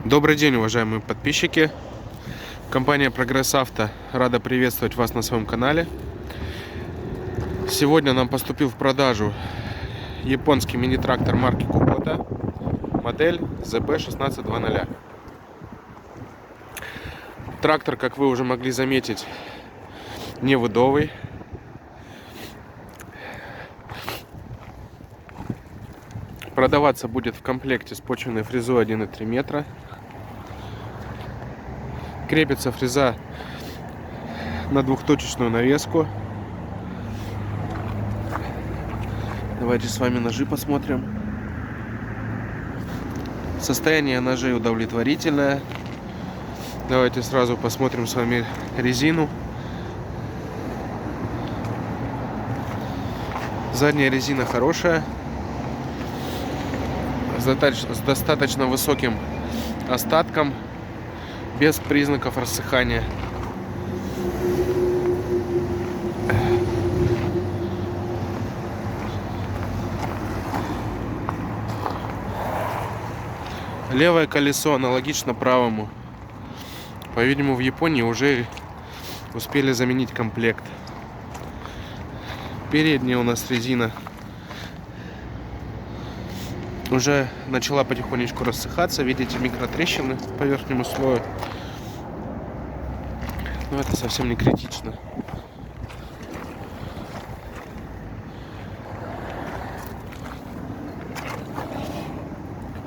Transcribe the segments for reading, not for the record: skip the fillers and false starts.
Добрый день, уважаемые подписчики. Компания Прогресс Авто рада приветствовать вас на своем канале. Сегодня нам поступил в продажу японский мини-трактор марки Kubota, модель ZB1620. Трактор, как вы уже могли заметить, не выдовый. Продаваться будет в комплекте с почвенной фрезой 1,3 метра. Крепится фреза на двухточечную навеску. Давайте с вами ножи посмотрим. Состояние ножей удовлетворительное. Давайте сразу посмотрим с вами резину. Задняя резина хорошая, с достаточно высоким остатком, без признаков рассыхания. Левое колесо аналогично правому. По-видимому, в Японии уже успели заменить комплект. Передняя у нас резина уже начала потихонечку рассыхаться. Видите, микротрещины по верхнему слою. Но это совсем не критично.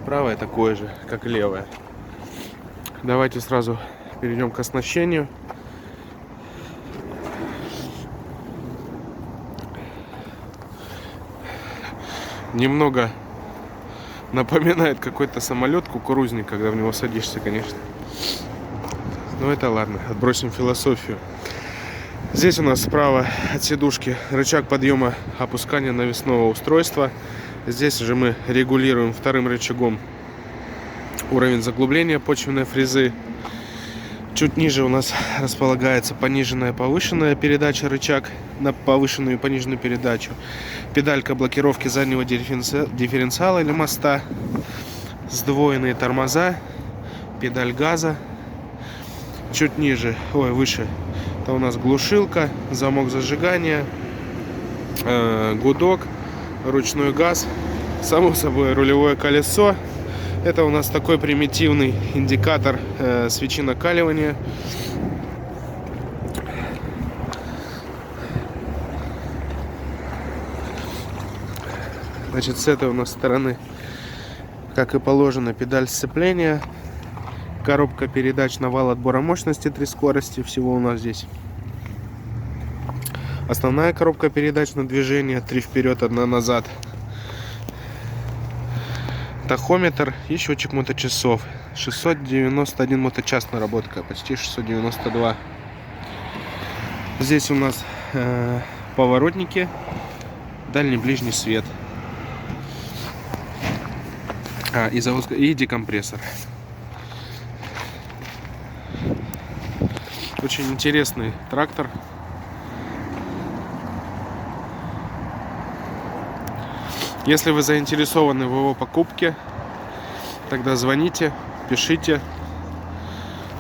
Правое такое же, как и левое. Давайте сразу перейдем к оснащению. Немного напоминает какой-то самолет, кукурузник, когда в него садишься, конечно. Но это ладно, отбросим философию. Здесь у нас справа от сидушки рычаг подъема опускания навесного устройства. Здесь же мы регулируем вторым рычагом уровень заглубления почвенной фрезы. Чуть ниже у нас располагается пониженная и повышенная передача, рычаг на повышенную и пониженную передачу. Педалька блокировки заднего дифференциала или моста. Сдвоенные тормоза. Педаль газа. Чуть ниже, выше, это у нас глушилка, замок зажигания, гудок, ручной газ. Само собой, рулевое колесо. Это у нас такой примитивный индикатор свечи накаливания. Значит, с этой у нас стороны, как и положено, педаль сцепления, коробка передач на вал отбора мощности, 3 скорости всего у нас здесь. Основная коробка передач на движение, 3 вперед, 1 назад. Тахометр и счетчик моточасов. 691 моточас наработка, почти 692. Здесь у нас поворотники, дальний ближний свет и декомпрессор. Очень интересный трактор. Если вы заинтересованы в его покупке, тогда звоните, пишите.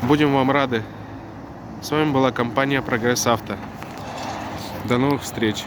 Будем вам рады. С вами была компания Прогресс Авто. До новых встреч!